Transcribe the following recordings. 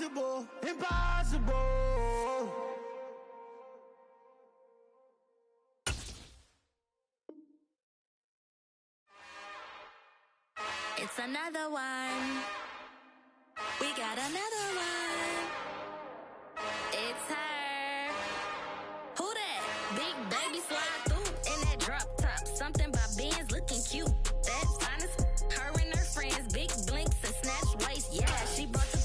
Impossible, impossible. It's another one. We got another one. It's her. Who that? Big baby slide through in that drop top. Something by Benz looking cute. That's honest. Her and her friends, big blinks and snatch waist. Yeah, she brought the.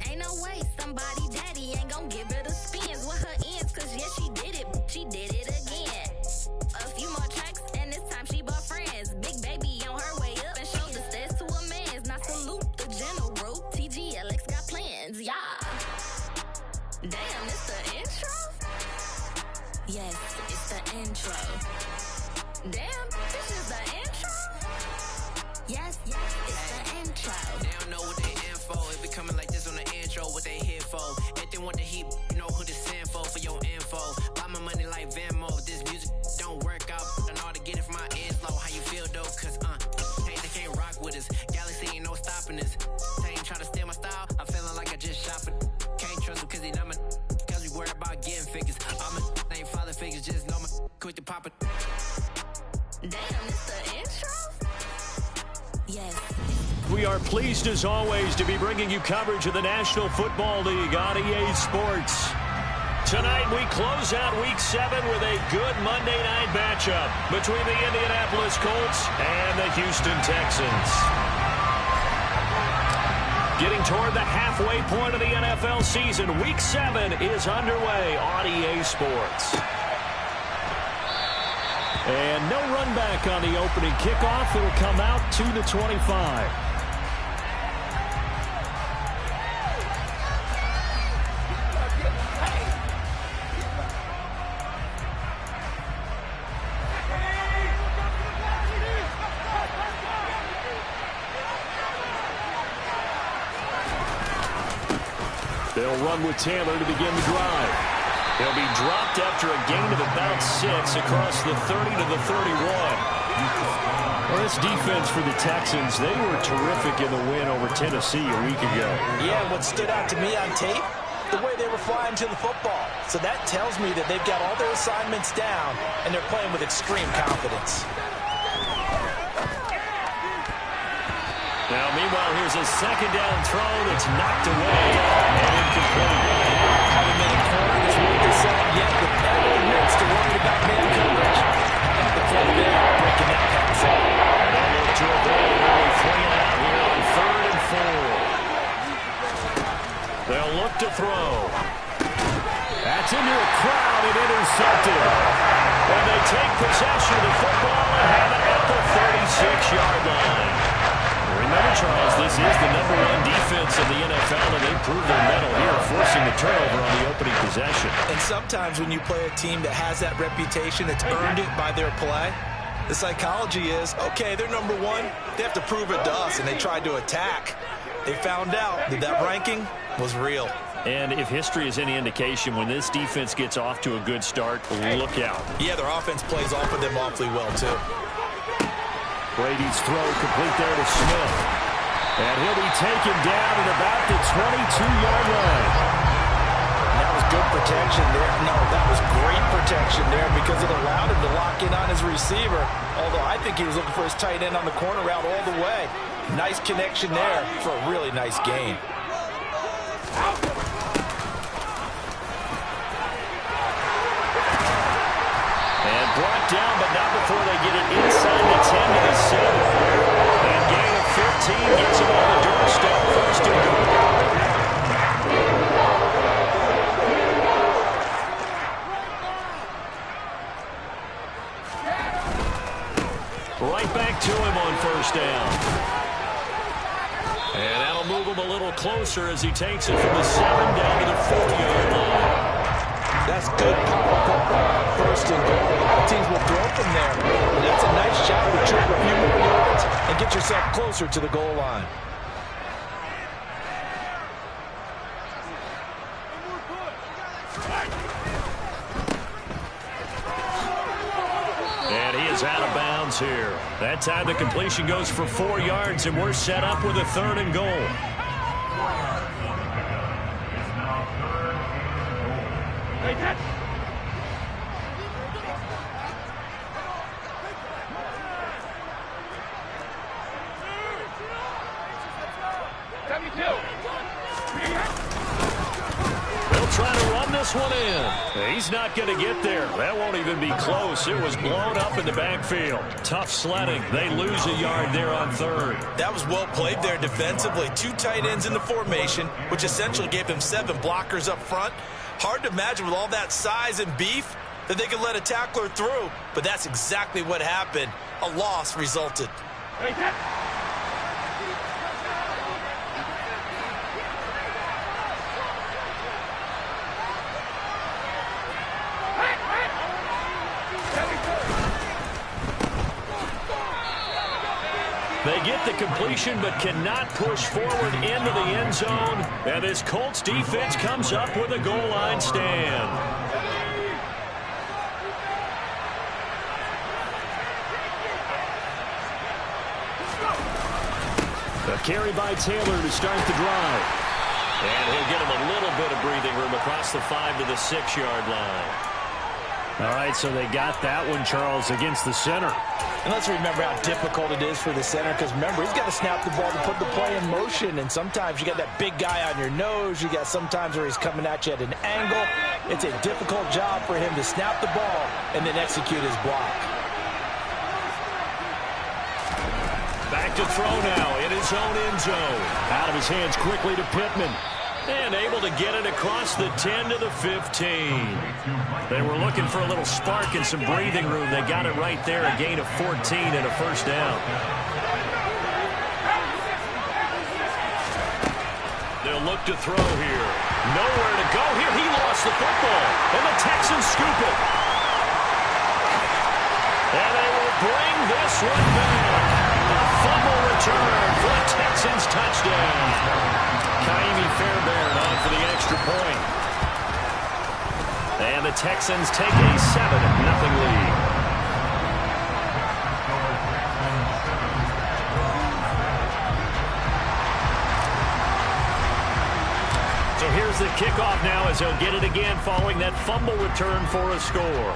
Ain't no way somebody daddy ain't gon' give her the spins with her ends. Cause yeah, she did it. She did it again. A few more tracks and this time she bought friends. Big baby on her way up and showed the stairs to a man's. Now salute the general. TGLX got plans, yeah. Damn, it's the intro? Yes, it's the intro. Damn, this is the intro? Yes, it's the intro. They don't know what they info. It be coming like this on the intro, what they here for. If they want the heat, you know who to send for your info. Buy my money like Venmo. This music don't work out. I know how to get it from my ears low. How you feel though? Cause hey, they can't rock with us. Galaxy ain't no stopping us. They ain't try to steal my style. I'm feeling like I just shopping. Can't trust them cause they not my. Cause we worried about getting figures. I'm a ain't father figures, just know my quick to pop it. Damn, it's the intro? Yes. We are pleased as always to be bringing you coverage of the National Football League on EA Sports. Tonight we close out Week 7 with a good Monday night matchup between the Indianapolis Colts and the Houston Texans. Getting toward the halfway point of the NFL season, Week 7 is underway on EA Sports. And no run back on the opening kickoff. It'll come out to the 25. They'll run with Taylor to begin the drive. They'll be dropped after a gain of about 6 across the 30 to the 31. Well, this defense for the Texans, they were terrific in the win over Tennessee a week ago. Yeah, what stood out to me on tape, the way they were flying to the football. So that tells me that they've got all their assignments down, and they're playing with extreme confidence. Now, meanwhile, here's a second down throw that's knocked away and incomplete. Having been a corner this week or so, yet with every minutes to worry about man coverage. The play there, breaking that pass up. And they'll look to avoid early fling it out here on 3rd and 4. They'll look to throw. That's into a crowd and intercepted. And they take possession of the football and have it at the 36-yard line. Remember, Charles, this is the #1 defense in the NFL, and they proved their mettle here, forcing the turnover on the opening possession. And sometimes when you play a team that has that reputation, that's earned it by their play, the psychology is, okay, they're #1. They have to prove it to us, and they tried to attack. They found out that that ranking was real. And if history is any indication, when this defense gets off to a good start, look out. Yeah, their offense plays off of them awfully well, too. Brady's throw complete there to Smith. And he'll be taken down at about the 22-yard line. That was good protection there. No, that was great protection there because it allowed him to lock in on his receiver. Although I think he was looking for his tight end on the corner route all the way. Nice connection there for a really nice gain. And brought down, but not before they get it inside the 10 to the 7. And gain of 15 gets him on the doorstep. 1st and goal. Right back to him on 1st down. And that'll move him a little closer as he takes it from the 7 down to the 40-yard line. That's good power football. 1st and goal. Teams will throw from there. But that's a nice shot to retrieve a few more yards and get yourself closer to the goal line. And he is out of bounds here. That time the completion goes for 4 yards, and we're set up with a 3rd and goal. They'll try to run this one in. He's not going to get there. That won't even be close. It was blown up in the backfield. Tough sledding. They lose a yard there on third. That was well played there defensively. 2 tight ends in the formation, which essentially gave them 7 blockers up front. Hard to imagine with all that size and beef that they could let a tackler through, but that's exactly what happened. A loss resulted. They get the completion but cannot push forward into the end zone. And this Colts defense comes up with a goal line stand. A carry by Taylor to start the drive. And he'll get him a little bit of breathing room across the 5 to the 6-yard line. All right, so they got that one, Charles, against the center. And let's remember how difficult it is for the center, because remember, he's got to snap the ball to put the play in motion, and sometimes you got that big guy on your nose. You got sometimes where he's coming at you at an angle. It's a difficult job for him to snap the ball and then execute his block. Back to throw now in his own end zone. Out of his hands quickly to Pittman. And able to get it across the 10 to the 15. They were looking for a little spark and some breathing room. They got it right there, a gain of 14 and a first down. They'll look to throw here. Nowhere to go here. He lost the football. And the Texans scoop it. And they will bring this one back. A fumble return for a Texans touchdown. Kaimi Fairbairn on for the extra point. And the Texans take a 7-0 lead. So here's the kickoff now as they'll get it again following that fumble return for a score.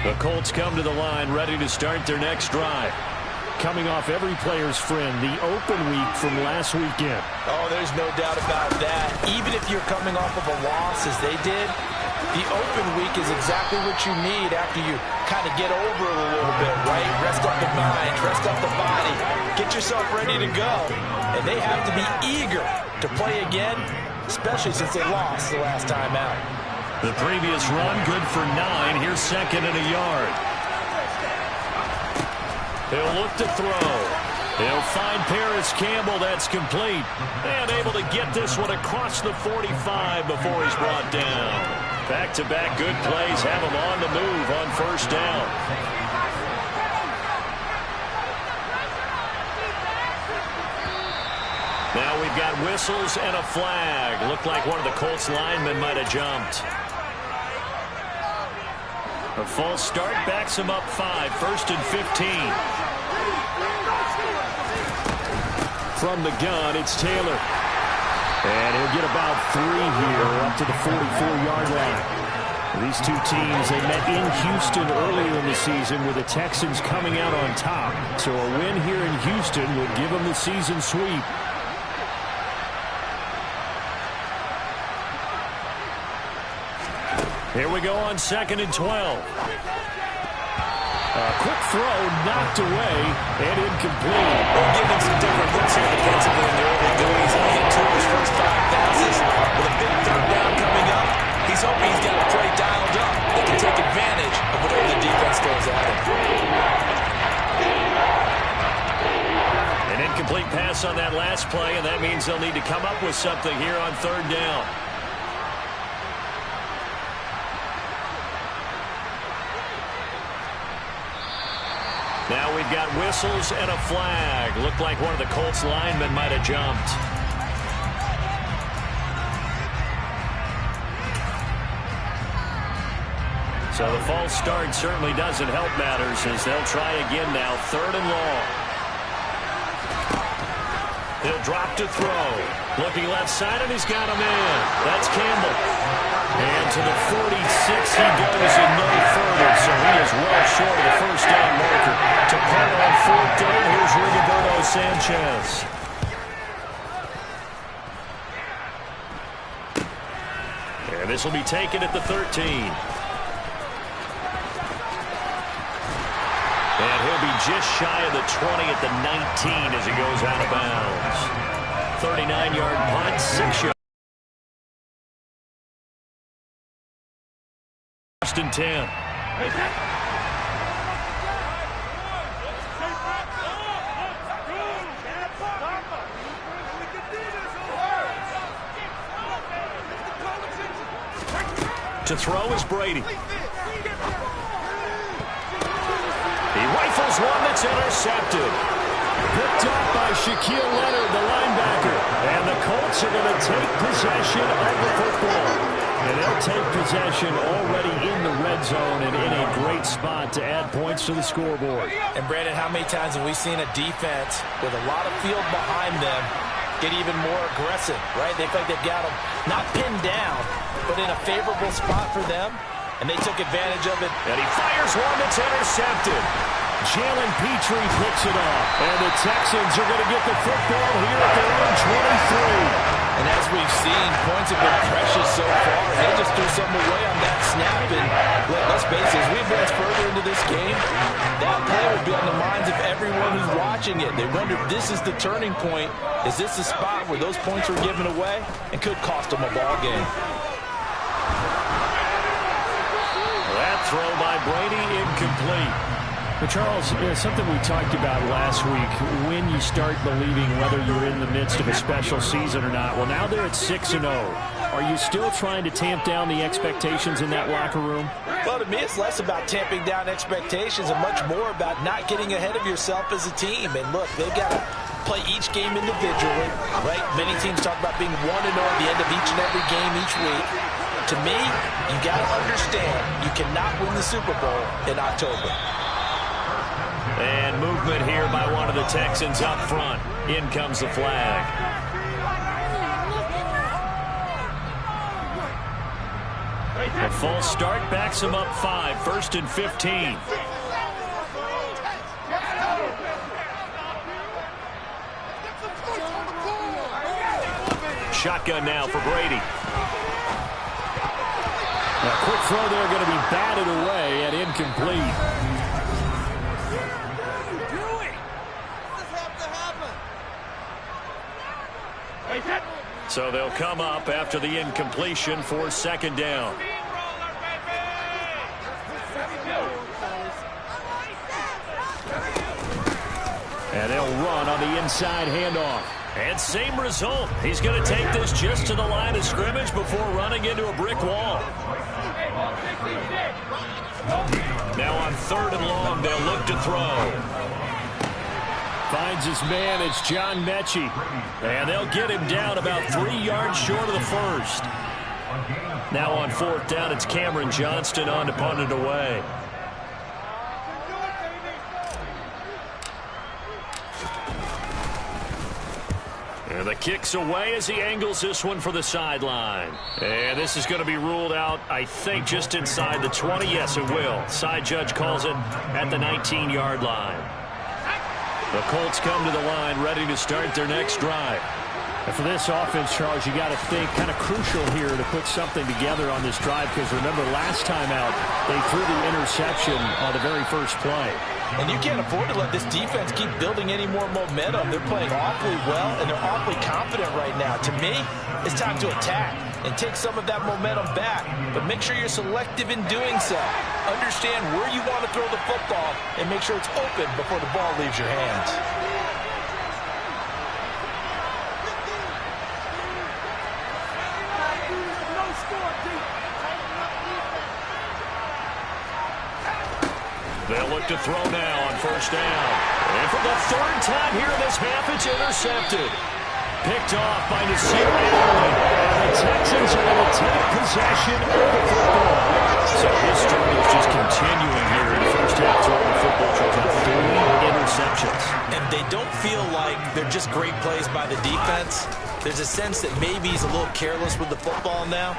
The Colts come to the line ready to start their next drive. Coming off every player's friend, the open week from last weekend. Oh, there's no doubt about that. Even if you're coming off of a loss as they did, the open week is exactly what you need after you kind of get over it a little bit, right? Rest up the mind, rest up the body, get yourself ready to go. And they have to be eager to play again, especially since they lost the last time out. The previous run, good for 9. Here's second and a yard. He'll look to throw. He'll find Paris Campbell. That's complete. And able to get this one across the 45 before he's brought down. Back-to-back good plays have him on the move on first down. Now we've got whistles and a flag. Looked like one of the Colts linemen might have jumped. A false start backs him up 5, first and 15. From the gun, it's Taylor. And he'll get about 3 here up to the 44-yard line. These two teams, they met in Houston earlier in the season with the Texans coming out on top. So a win here in Houston would give them the season sweep. Here we go on second and 12. A quick throw knocked away and incomplete. We'll give him some different looks here defensively in the early goings. He hit 2 of his first 5 passes. With a big third down coming up, he's hoping he's got the play dialed up. They can take advantage of whatever the defense throws at him. An incomplete pass on that last play, and that means they'll need to come up with something here on third down. Now we've got whistles and a flag. Looked like one of the Colts linemen might have jumped. So the false start certainly doesn't help matters as they'll try again now, third and long. He'll drop to throw. Looking left side, and he's got a man. That's Campbell. And to the 46 he goes and no further, so he is well short of the first down marker. To punt on 4th down, here's Rigoberto Sanchez. And this will be taken at the 13. And he'll be just shy of the 20 at the 19 as he goes out of bounds. 39-yard punt, 6 yards. First and 10. To throw is Brady. He rifles one that's intercepted. Picked up by Shaquille Leonard, the linebacker. And the Colts are going to take possession of the football. And they'll take possession already in the red zone and in a great spot to add points to the scoreboard. And, Brandon, how many times have we seen a defense with a lot of field behind them get even more aggressive, right? They feel like they've got them not pinned down, but in a favorable spot for them. And they took advantage of it. And he fires one that's intercepted. Jalen Petrie picks it off. And the Texans are going to get the football here at their own 23. And as we've seen, points have been precious so far. They just threw something away on that snap. And let's face it, as we advance further into this game, that play will be on the minds of everyone who's watching it. They wonder if this is the turning point. Is this the spot where those points were given away and could cost them a ball game? That throw by Brady incomplete. But Charles, something we talked about last week, when you start believing whether you're in the midst of a special season or not. Well, now they're at 6-0. Are you still trying to tamp down the expectations in that locker room? Well, to me, it's less about tamping down expectations and much more about not getting ahead of yourself as a team. And look, they've got to play each game individually, right? Many teams talk about being 1-0 at the end of each and every game each week. To me, you got to understand you cannot win the Super Bowl in October. And movement here by one of the Texans up front. In comes the flag. A false start backs him up 5. 1st and 15. Shotgun now for Brady. A quick throw there going to be batted away and incomplete. So they'll come up after the incompletion for 2nd down. And they'll run on the inside handoff. And same result. He's going to take this just to the line of scrimmage before running into a brick wall. Now on 3rd and long, they'll look to throw. Finds his man, it's John Mechie. And they'll get him down about 3 yards short of the first. Now on 4th down, it's Cameron Johnston on to punt it away. And the kick's away as he angles this one for the sideline. And this is going to be ruled out, I think, just inside the 20. Yes, it will. Side judge calls it at the 19-yard line. The Colts come to the line ready to start their next drive. And for this offense, Charles, you got to think kind of crucial here to put something together on this drive, because remember last time out they threw the interception on the very first play. And you can't afford to let this defense keep building any more momentum. They're playing awfully well, and they're awfully confident right now. To me, it's time to attack and take some of that momentum back. But make sure you're selective in doing so. Understand where you want to throw the football and make sure it's open before the ball leaves your hands. They'll look to throw now on 1st down. And for the 3rd time here in this half, it's intercepted. Picked off by Nasir Adderley. And the Texans are going to take possession of the football. So his struggles just continuing here in the first half throwing the football. Throws out 3 interceptions. And they don't feel like they're just great plays by the defense. There's a sense that maybe he's a little careless with the football now.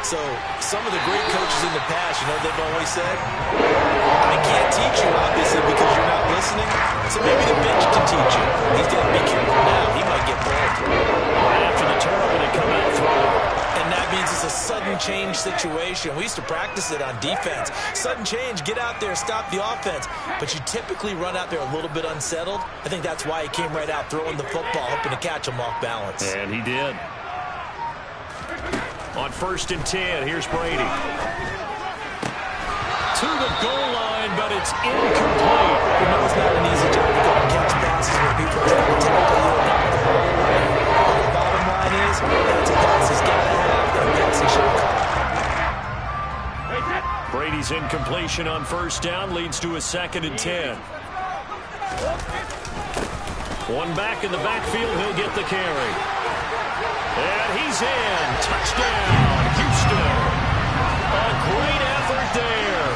So some of the great coaches in the past, you know, they've always said, I can't teach you, obviously, because you're not listening. So maybe the bench can teach you. He's got to be careful now. He might get pulled. Right after the turnover, they come out throwing. And that means it's a sudden change situation. We used to practice it on defense. Sudden change, get out there, stop the offense. But you typically run out there a little bit unsettled. I think that's why he came right out throwing the football, hoping to catch him off balance. And he did. On 1st and 10, here's Brady. To the goal line, but it's incomplete. You know it's not an easy job to go and catch passes when people are trying to tackle you and knock the ball away. The bottom line is, that's a pass he's got to have. That pass he should have caught. Brady's incompletion on 1st down leads to a 2nd and 10. One back in the backfield, he'll get the carry. And he's in. Touchdown, Houston. A great effort there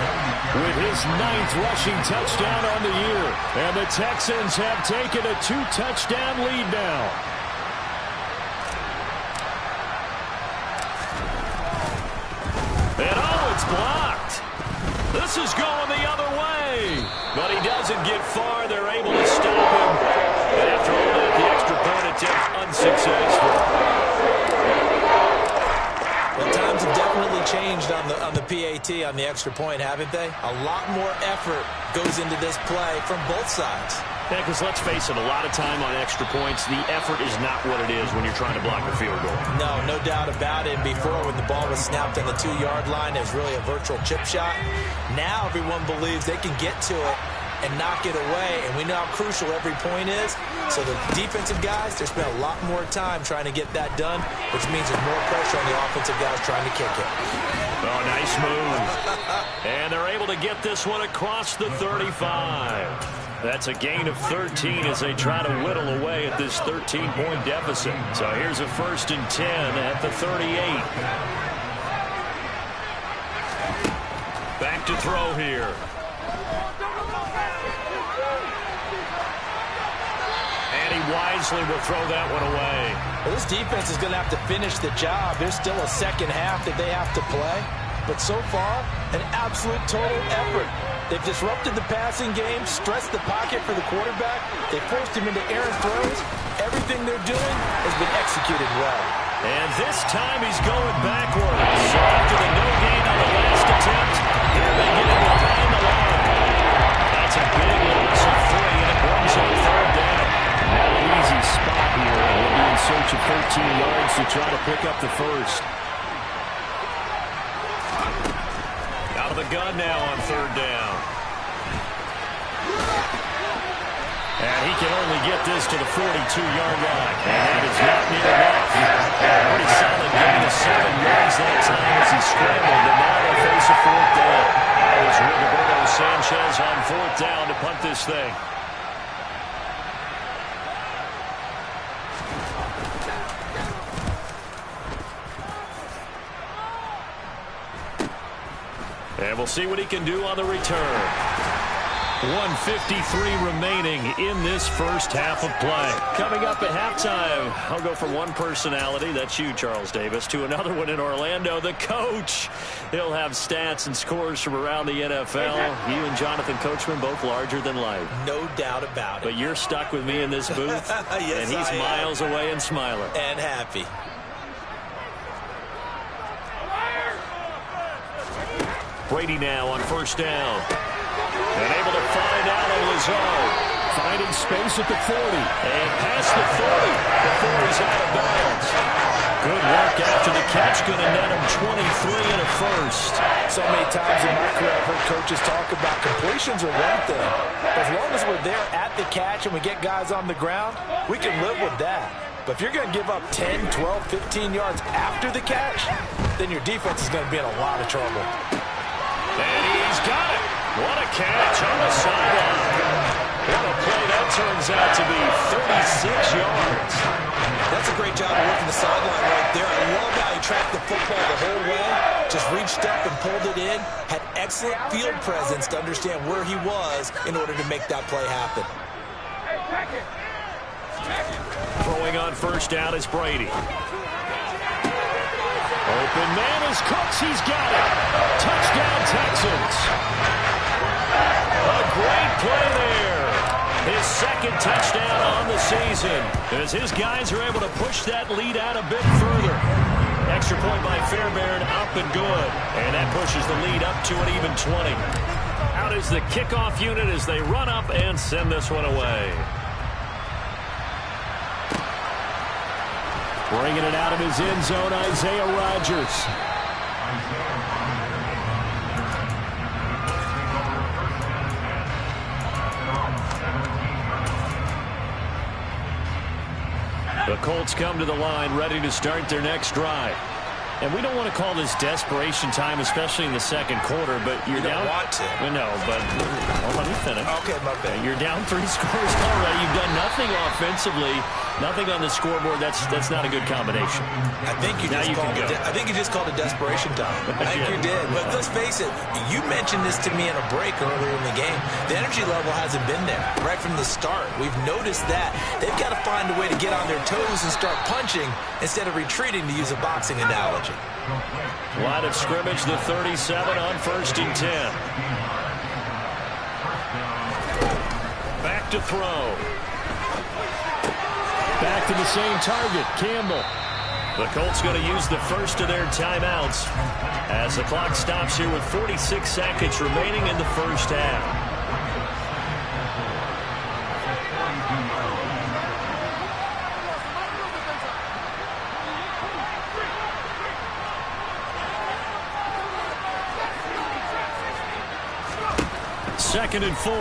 with his 9th rushing touchdown on the year. And the Texans have taken a 2-touchdown lead now. And oh, it's blocked. This is going the other way. But he doesn't get far. They're able to stop him. And after all that, the extra point attempt unsuccessful. Well, times have definitely changed on the PAT, on the extra point, haven't they? A lot more effort goes into this play from both sides. Yeah, because let's face it, a lot of time on extra points, the effort is not what it is when you're trying to block a field goal. No doubt about it. Before, when the ball was snapped on the 2-yard line, it was really a virtual chip shot. Now everyone believes they can get to it and knock it away, and we know how crucial every point is. So the defensive guys, they spend a lot more time trying to get that done, which means there's more pressure on the offensive guys trying to kick it. Oh, nice move. And they're able to get this one across the 35. That's a gain of 13 as they try to whittle away at this 13-point deficit. So here's a 1st and 10 at the 38. Back to throw here. Wisely will throw that one away. Well, this defense is going to have to finish the job. There's still a second half that they have to play. But so far, an absolute total effort. They've disrupted the passing game, stressed the pocket for the quarterback. They forced him into errant throws. Everything they're doing has been executed well. And this time he's going backwards. So after the no gain on the last attempt, here they get him behind the line. That's a big loss of 3, and it brings on 3rd down. Not an easy spot here. He'll be in search of 13 yards to try to pick up the 1st. Out of the gun now on 3rd down. And he can only get this to the 42-yard line. And that is not near enough. Pretty solid gain of 7 yards that time as he scrambled. And now they'll face a 4th down. It's Roberto Sanchez on 4th down to punt this thing. And we'll see what he can do on the return. 1:53 remaining in this first half of play. Coming up at halftime, I'll go from one personality, that's you, Charles Davis, to another one in Orlando, the coach. He'll have stats and scores from around the NFL. You and Jonathan Coachman, both larger than life. No doubt about it. But you're stuck with me in this booth, yes, and he's miles away and smiling. And happy. Brady now on 1st down. And able to find Allen Lazard. Finding space at the 40. And past the 30 before he's out of bounds. Good work after the catch. Going to net him 23 and a 1st. So many times in my career I've heard coaches talk about completions are one thing. As long as we're there at the catch and we get guys on the ground, we can live with that. But if you're going to give up 10, 12, 15 yards after the catch, then your defense is going to be in a lot of trouble. And he's got it. What a catch on the sideline. What a play that turns out to be. 36 yards. sideline right there. I love how he tracked the football the whole way. Just reached up and pulled it in. Had excellent field presence to understand where he was in order to make that play happen. Throwing on first down is Brady. Open man is Cooks. He's got it. Touchdown, Texans. A great play there. His second touchdown on the season as his guys are able to push that lead out a bit further. Extra point by Fairbairn, up and good. And that pushes the lead up to an even 20. Out is the kickoff unit as they run up and send this one away. Bringing it out of his end zone, Isaiah Rodgers. The Colts come to the line, ready to start their next drive. And we don't want to call this desperation time, especially in the second quarter, but you're down. You don't want to. No, but let me finish. Okay, my bad. You're down 3 scores already. You've done nothing offensively, nothing on the scoreboard. That's not a good combination. I think you just called it desperation time. I think you did. But let's face it, you mentioned this to me in a break earlier in the game. The energy level hasn't been there right from the start. We've noticed that. They've got to find a way to get on their toes and start punching instead of retreating, to use a boxing analogy. Line of scrimmage, the 37 on 1st and 10. Back to throw. Back to the same target, Campbell. The Colts going to use the first of their timeouts as the clock stops here with 46 seconds remaining in the first half. Second and 4.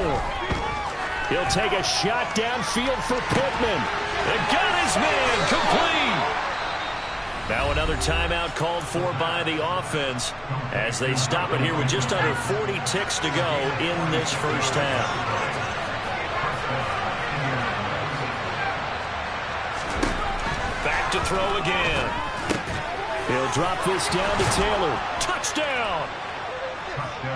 He'll take a shot downfield for Pittman. And got his man complete. Now another timeout called for by the offense as they stop it here with just under 40 ticks to go in this first half. Back to throw again. He'll drop this down to Taylor. Touchdown!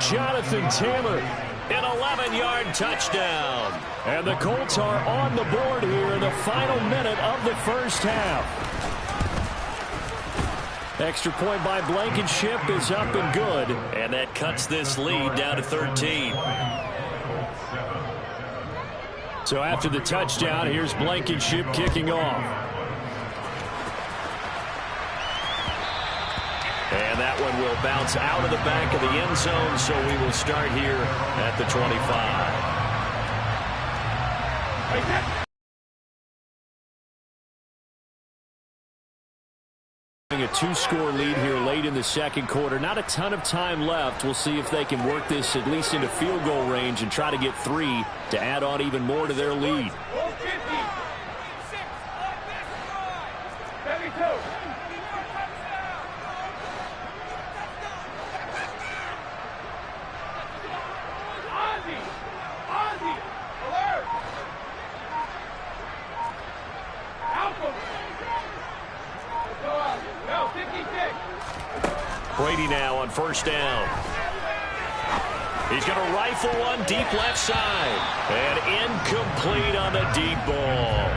Jonathan Taylor. An 11-yard touchdown. And the Colts are on the board here in the final minute of the first half. Extra point by Blankenship is up and good. And that cuts this lead down to 13. So after the touchdown, here's Blankenship kicking off. And that one will bounce out of the back of the end zone, so we will start here at the 25. A 2-score lead here late in the second quarter. Not a ton of time left. We'll see if they can work this at least into field goal range and try to get 3 to add on even more to their lead. Brady now on first down. He's going to rifle one deep left side. And incomplete on the deep ball.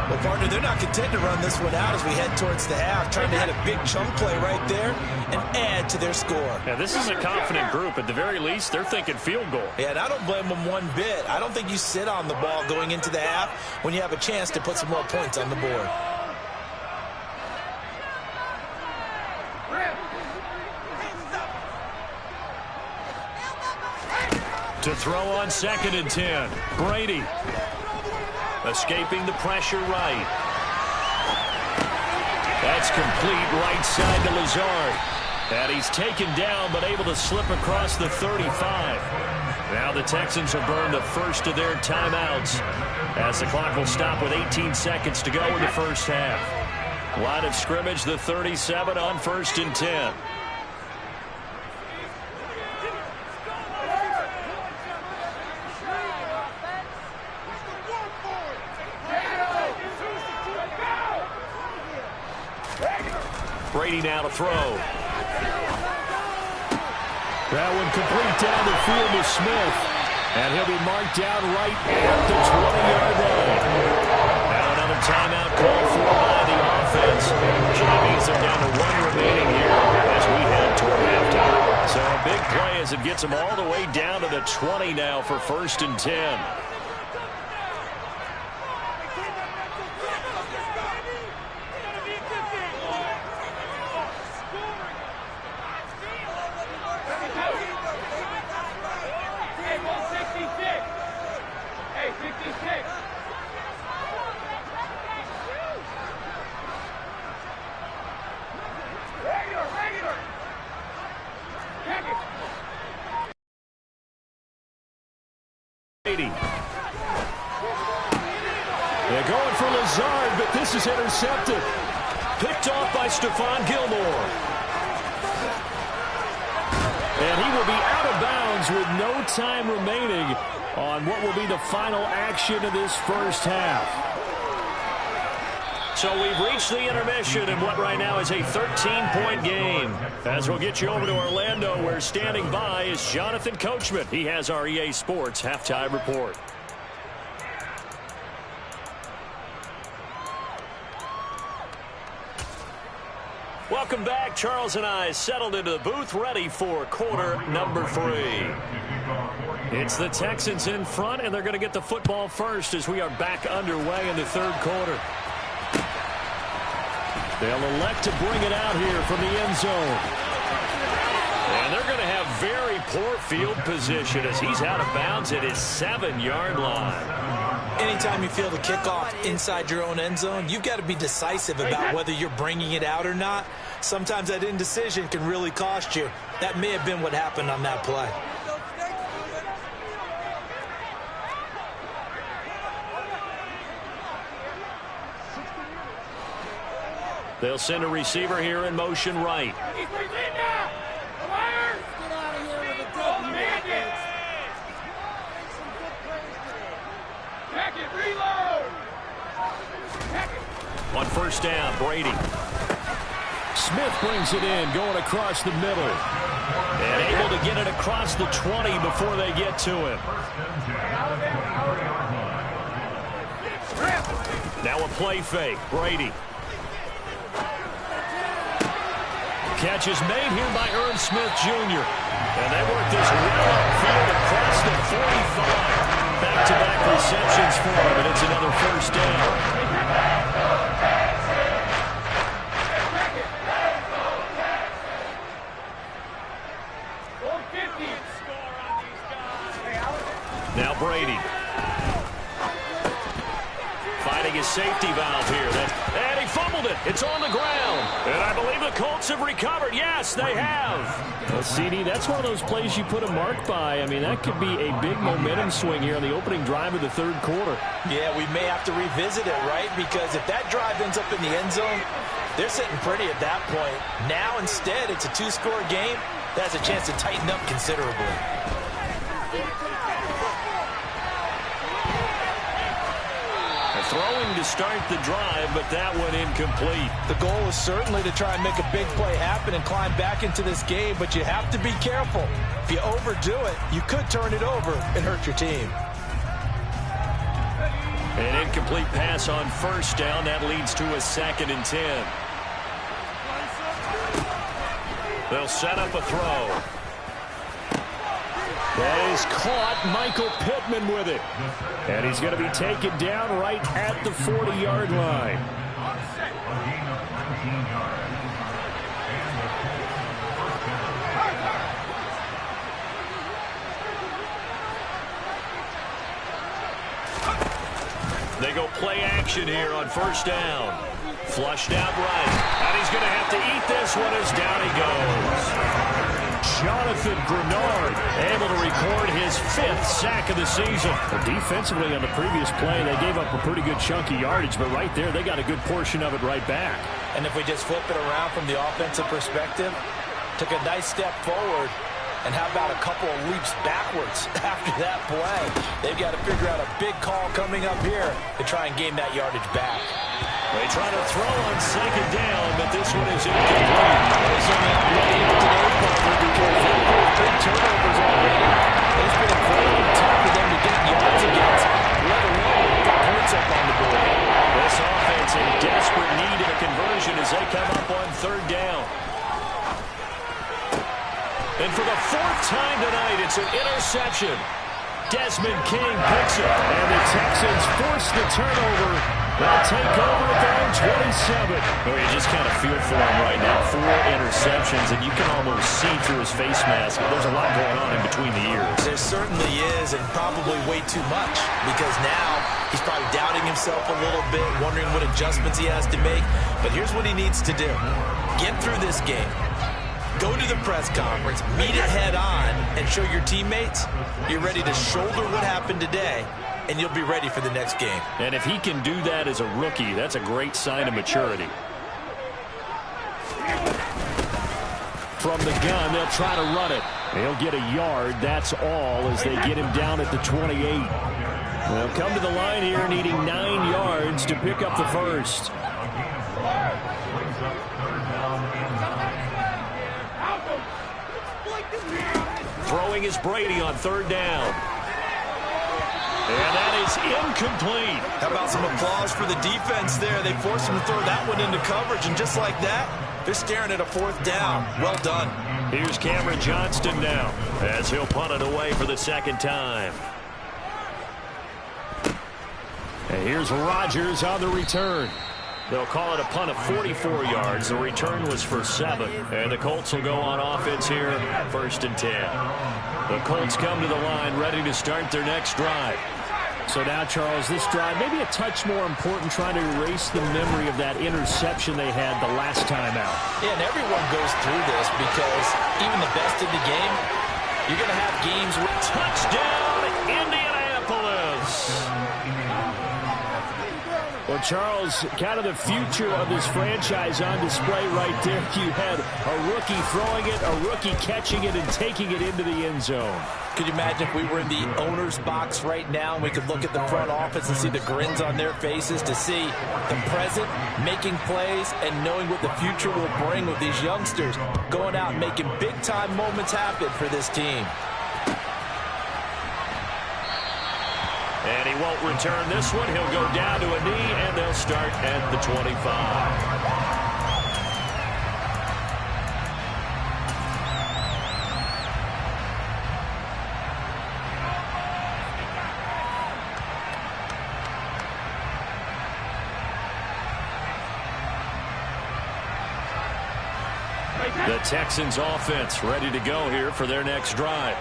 Well, partner, they're not content to run this one out as we head towards the half, trying to hit a big chunk play right there and add to their score. Yeah, this is a confident group. At the very least, they're thinking field goal. Yeah, and I don't blame them one bit. I don't think you sit on the ball going into the half when you have a chance to put some more points on the board. To throw on 2nd and 10. Brady. Escaping the pressure right. That's complete right side to Lazard. And he's taken down but able to slip across the 35. Now the Texans have burned the first of their timeouts as the clock will stop with 18 seconds to go in the first half. Line of scrimmage, the 37 on 1st and 10. Brady now to throw. That one complete down the field to Smith. And he'll be marked down right at the 20-yard line. Now another timeout called for by the offense. That means they're down to 1 remaining here as we head toward halftime. So a big play as it gets them all the way down to the 20 now for 1st and 10. They're going for Lazard, but this is intercepted. Picked off by Stephon Gilmore. And he will be out of bounds with no time remaining on what will be the final action of this first half. So we've reached the intermission in what right now is a 13-point game. As we'll get you over to Orlando, where standing by is Jonathan Coachman. He has our EA Sports halftime report. Welcome back. Charles and I settled into the booth, ready for quarter number 3. It's the Texans in front, and they're going to get the football first as we are back underway in the 3rd quarter. They'll elect to bring it out here from the end zone. And they're going to have very poor field position as he's out of bounds at his 7-yard line. Anytime you feel the kickoff inside your own end zone, you've got to be decisive about whether you're bringing it out or not. Sometimes that indecision can really cost you. That may have been what happened on that play. They'll send a receiver here in motion right. On 1st down, Brady. Smith brings it in, going across the middle. And able to get it across the 20 before they get to him. Now a play fake, Brady. Catch is made here by Ern Smith Jr. And they work this well upfield across the 45. Back-to-back receptions for him, and it's another 1st down. Now Brady. Finding his safety valve here. And he fumbled it. It's on the ground. And I believe the Colts have recovered. Yes, they have. Well, CD, that's one of those plays you put a mark by. I mean, that could be a big momentum swing here on the opening drive of the 3rd quarter. Yeah, we may have to revisit it, right? Because if that drive ends up in the end zone, they're sitting pretty at that point. Now, instead, it's a 2-score game. That has a chance to tighten up considerably. Throwing to start the drive, but that one incomplete. The goal is certainly to try and make a big play happen and climb back into this game, but you have to be careful. If you overdo it, you could turn it over and hurt your team. An incomplete pass on 1st down. That leads to a 2nd and 10. They'll set up a throw. That is caught. Michael Pittman with it. And he's going to be taken down right at the 40-yard line. They go play action here on 1st down. Flushed out right. And he's going to have to eat this one as down he goes. Jonathan Grenard able to record his 5th sack of the season. Well, defensively on the previous play, they gave up a pretty good chunky yardage, but right there, they got a good portion of it right back. And if we just flip it around from the offensive perspective, took a nice step forward, and how about a couple of leaps backwards after that play? They've got to figure out a big call coming up here to try and gain that yardage back. They trying to throw on second down, but this one is incomplete. He's on that ready up today, Parker, because they've had big turnovers already. It's been incredibly tough for them to get yards against, let alone put points up on the board. This offense in desperate need of a conversion as they come up on third down. And for the fourth time tonight, it's an interception. Desmond King picks it. And the Texans force the turnover. They'll take over at their own 27. Well, you just kind of feel for him right now. 4 interceptions, and you can almost see through his face mask. There's a lot going on in between the ears. There certainly is, and probably way too much, because now he's probably doubting himself a little bit, wondering what adjustments he has to make. But here's what he needs to do. Get through this game. Go to the press conference, meet it head on, and show your teammates you're ready to shoulder what happened today, and you'll be ready for the next game. And if he can do that as a rookie, that's a great sign of maturity. From the gun, they'll try to run it. They'll get a yard, that's all, as they get him down at the 28. They'll come to the line here needing 9 yards to pick up the first. Throwing is Brady on third down. And that is incomplete. How about some applause for the defense there? They forced him to throw that one into coverage, and just like that, they're staring at a fourth down. Well done. Here's Cameron Johnston now, as he'll punt it away for the second time. And here's Rodgers on the return. They'll call it a punt of 44 yards. The return was for 7. And the Colts will go on offense here, 1st and 10. The Colts come to the line ready to start their next drive. So now, Charles, this drive maybe a touch more important, trying to erase the memory of that interception they had the last time out. Yeah, and everyone goes through this because even the best in the game, you're going to have games with touchdown, Indianapolis. Well, Charles, kind of the future of this franchise on display right there. You had a rookie throwing it, a rookie catching it, and taking it into the end zone. Could you imagine if we were in the owner's box right now and we could look at the front office and see the grins on their faces, to see the present making plays and knowing what the future will bring with these youngsters going out and making big-time moments happen for this team. And he won't return this one. He'll go down to a knee, and they'll start at the 25. The Texans offense ready to go here for their next drive.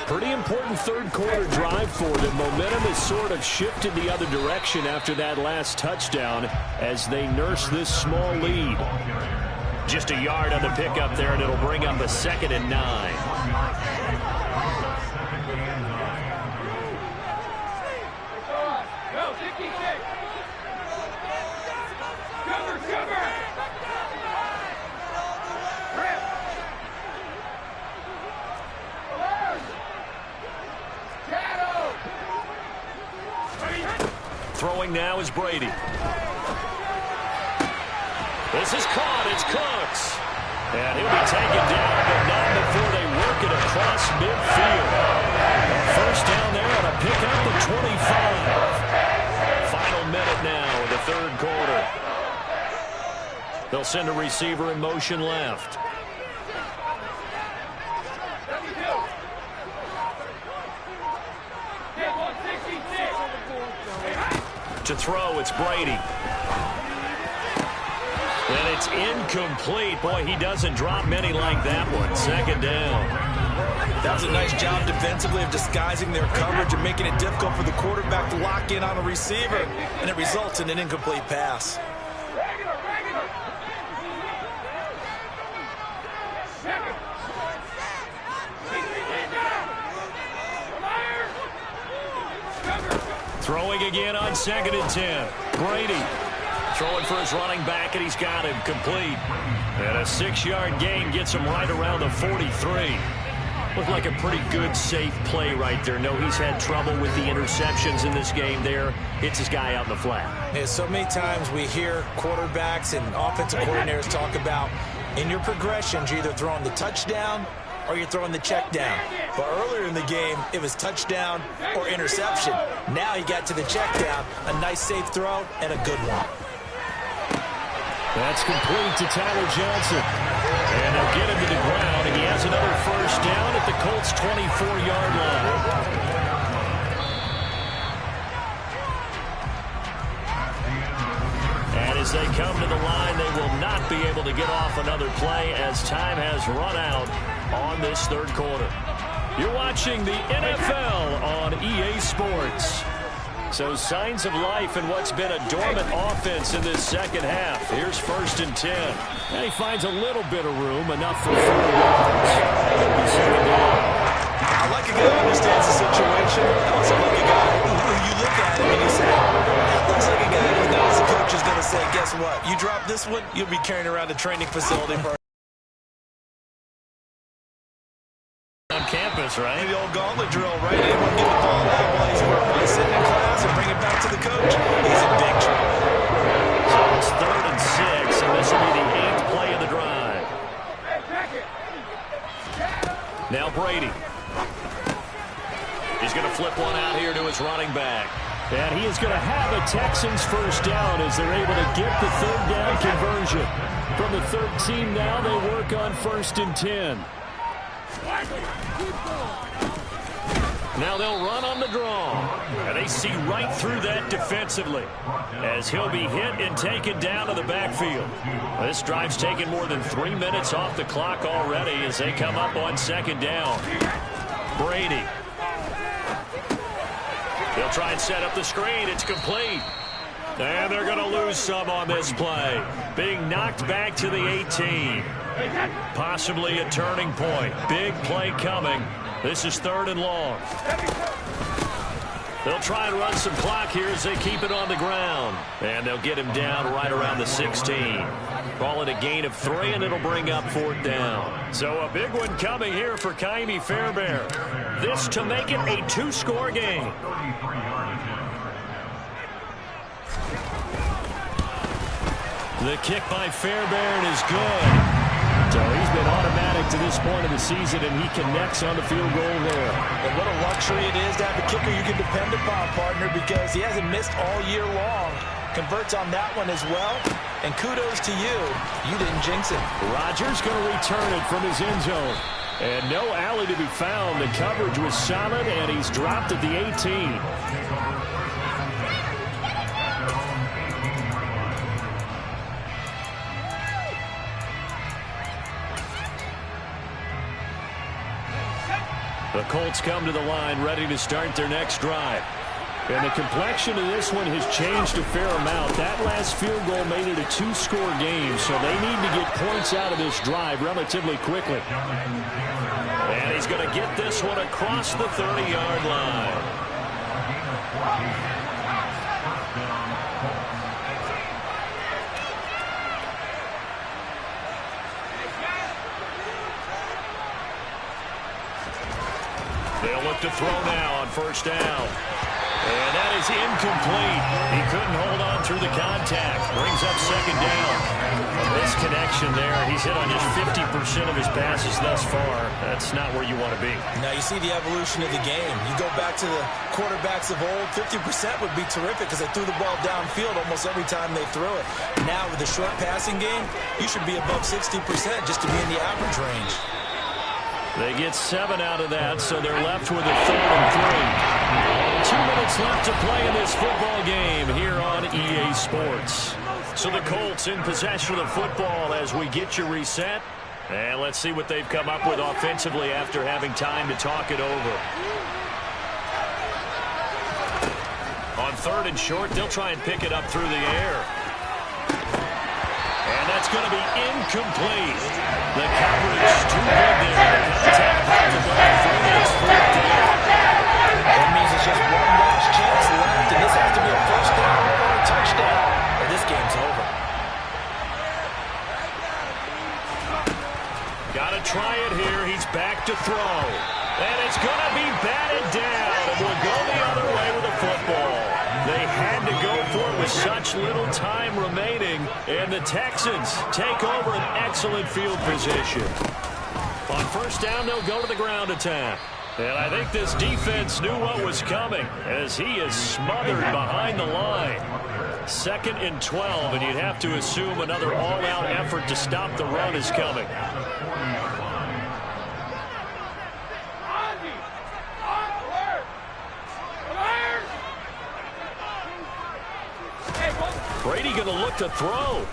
Pretty important third quarter drive for them. Momentum has sort of shifted the other direction after that last touchdown as they nurse this small lead. Just a yard on the pickup there, and it'll bring up a 2nd and 9. Throwing now is Brady. This is caught. It's Cooks. And he'll be taken down, but not before they work it across midfield. A first down there on a pickup of 25. Final minute now of the third quarter. They'll send a receiver in motion left. To throw, it's Brady. And it's incomplete. Boy, he doesn't drop many like that one. 2nd down. That was a nice job defensively of disguising their coverage and making it difficult for the quarterback to lock in on a receiver, and it results in an incomplete pass. Throwing again on 2nd and 10. Brady throwing for his running back, and he's got him complete. And a 6-yard gain gets him right around the 43. Looked like a pretty good, safe play right there. No, he's had trouble with the interceptions in this game there. Hits his guy out in the flat. Yeah, so many times we hear quarterbacks and offensive coordinators talk about in your progressions, you're either throwing the touchdown or you're throwing the check down. But earlier in the game, it was touchdown or interception. Now he got to the check down, a nice safe throw and a good one. That's complete to Tyler Johnson. And they'll get him to the ground, and he has another first down at the Colts' 24-yard line. And as they come to the line, they will not be able to get off another play as time has run out on this third quarter. You're watching the NFL on EA Sports. So signs of life in what's been a dormant offense in this second half. Here's 1st and 10. And he finds a little bit of room, enough for 4 yards. I like a guy who understands the situation. I also like a guy who you look at him and you say, that looks like a guy who knows the coach is going to say, guess what? You drop this one, you'll be carrying around a training facility for on campus, right? The old gauntlet drill, right? Anyone get the ball out while he's sitting in class and bring it back to the coach. He's in big trouble. So it's 3rd and 6, and this will be the 8th play of the drive. Now Brady. He's going to flip one out here to his running back. And he is going to have a Texans first down as they're able to get the 3rd down conversion. From the 13 now, they work on 1st and 10. Now they'll run on the draw. And they see right through that defensively as he'll be hit and taken down to the backfield. This drive's taken more than 3 minutes off the clock already as they come up on 2nd down. Brady. They'll try and set up the screen. It's complete. And they're going to lose some on this play. Being knocked back to the 18. Possibly a turning point. Big play coming. This is 3rd and long. They'll try and run some clock here as they keep it on the ground. And they'll get him down right around the 16. Call it a gain of 3, and it'll bring up 4th down. So a big one coming here for Ka'imi Fairbairn. This to make it a 2-score game. The kick by Fairbairn is good. So he's been automatic to this point of the season, and he connects on the field goal there. And what a luxury it is to have a kicker you can depend upon, partner, because he hasn't missed all year long. Converts on that one as well. And kudos to you. You didn't jinx it. Rodgers going to return it from his end zone. And no alley to be found. The coverage was solid, and he's dropped at the 18. The Colts come to the line ready to start their next drive. And the complexion of this one has changed a fair amount. That last field goal made it a 2-score game, so they need to get points out of this drive relatively quickly. And he's going to get this one across the 30-yard line. They'll look to throw now on 1st down. And that is incomplete. He couldn't hold on through the contact. Brings up 2nd down. This connection there, he's hit on just 50% of his passes thus far. That's not where you want to be. Now you see the evolution of the game. You go back to the quarterbacks of old, 50% would be terrific because they threw the ball downfield almost every time they threw it. Now with the short passing game, you should be above 60% just to be in the average range. They get 7 out of that, so they're left with a 3rd and 3. 2 minutes left to play in this football game here on EA Sports. So the Colts in possession of the football as we get you reset. And let's see what they've come up with offensively after having time to talk it over. On 3rd and short, they'll try and pick it up through the air. And that's going to be incomplete. The coverage too good there. That means it's just one last chance left, and this has to be a 1st down or a touchdown, or this game's over. Got to try it here. He's back to throw. And it's going to be batted down. And will go the other way with the football. They had to go for it with such little time remaining. And the Texans take over an excellent field position. On first down, they'll go to the ground attack. And I think this defense knew what was coming as he is smothered behind the line. 2nd and 12, and you'd have to assume another all-out effort to stop the run is coming. Brady going to look to throw.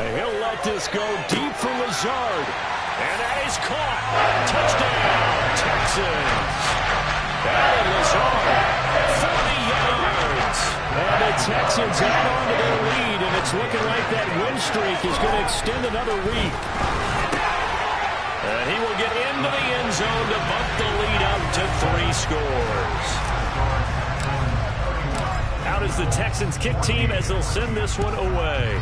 And he'll let this go deep for Lazard. And that is caught. Touchdown, Texans. Allen Lazard, 40 yards. And the Texans add on to their lead, and it's looking like that win streak is going to extend another week. And he will get into the end zone to bump the lead up to 3 scores. Out is the Texans kick team as they'll send this one away.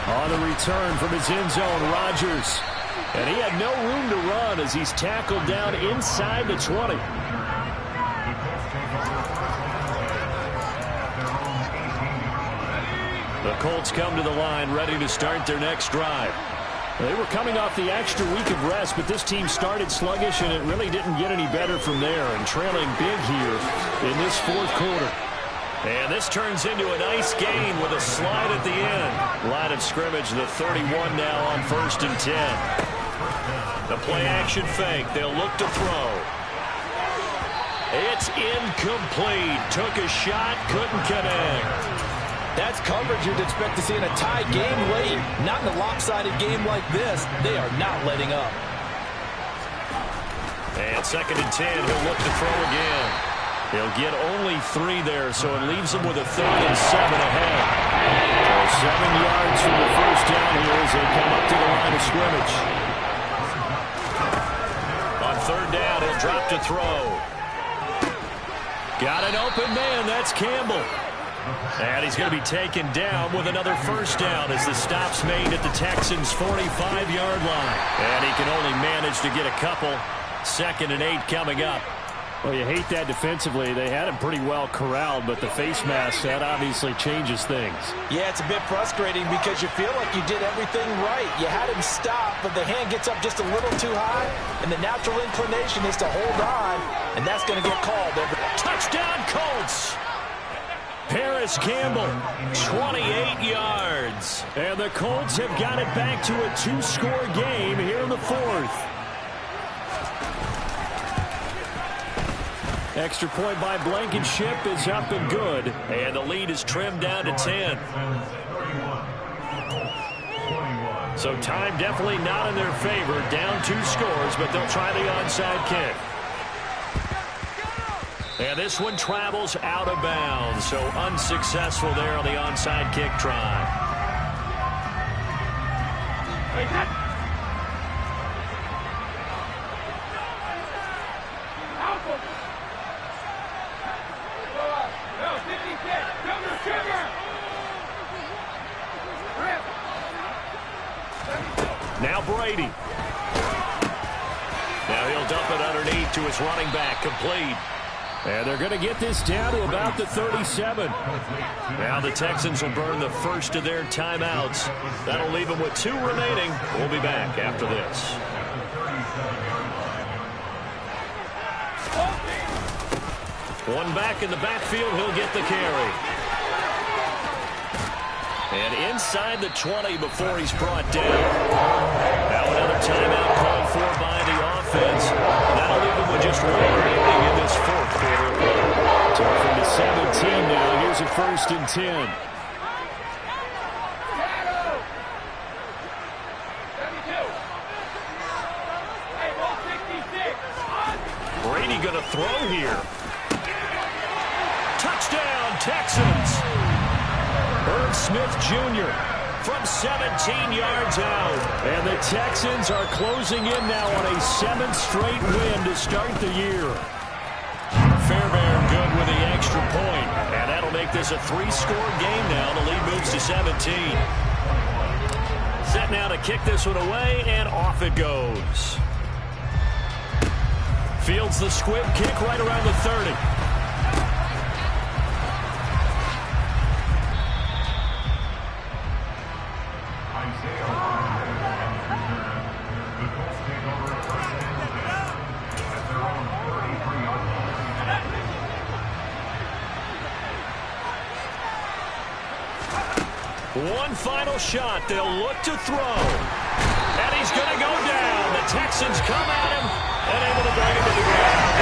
On the return from his end zone, Rodgers. And he had no room to run as he's tackled down inside the 20. The Colts come to the line ready to start their next drive. They were coming off the extra week of rest, but this team started sluggish, and it really didn't get any better from there, and trailing big here in this 4th quarter. And this turns into a nice gain with a slide at the end. Line of scrimmage, the 31 now on 1st and 10. The play-action fake. They'll look to throw. It's incomplete. Took a shot, couldn't connect. That's coverage you'd expect to see in a tie game late. Not in a lopsided game like this. They are not letting up. And 2nd and 10. He'll look to throw again. He'll get only 3 there, so it leaves him with a 3rd and 7 ahead. So 7 yards from the first down here as they come up to the line of scrimmage. On 3rd down, he'll drop to throw. Got an open man. That's Campbell. And he's going to be taken down with another first down as the stop's made at the Texans' 45-yard line. And he can only manage to get a couple. 2nd and 8 coming up. Well, you hate that defensively. They had him pretty well corralled, but the face mask, that obviously changes things. Yeah, it's a bit frustrating because you feel like you did everything right. You had him stop, but the hand gets up just a little too high, and the natural inclination is to hold on, and that's going to get called. Touchdown, Colts! Paris Campbell, 28 yards. And the Colts have got it back to a 2-score game here in the 4th. Extra point by Blankenship is up and good. And the lead is trimmed down to 10. So time definitely not in their favor. Down 2 scores, but they'll try the onside kick. And this one travels out of bounds. So unsuccessful there on the onside kick try. Now Brady. Now he'll dump it underneath to his running back, complete. And they're going to get this down to about the 37. Now the Texans will burn the first of their timeouts. That'll leave them with 2 remaining. We'll be back after this. One back in the backfield, he'll get the carry. And inside the 20 before he's brought down. Now another timeout called for by the offense. That'll leave him with just 1 remaining in this 4th quarter. So from the 17 now, here's a 1st and 10. Brady going to throw here. Touchdown, Texans. Herb Smith Jr. from 17 yards out. And the Texans are closing in now on a 7th straight win to start the year. Fairbairn good with the extra point. And that'll make this a 3-score game now. The lead moves to 17. set now to kick this one away, and off it goes. Fields the squib kick right around the 30. One final shot. They'll look to throw. And he's going to go down. The Texans come at him and able to bring him to the ground.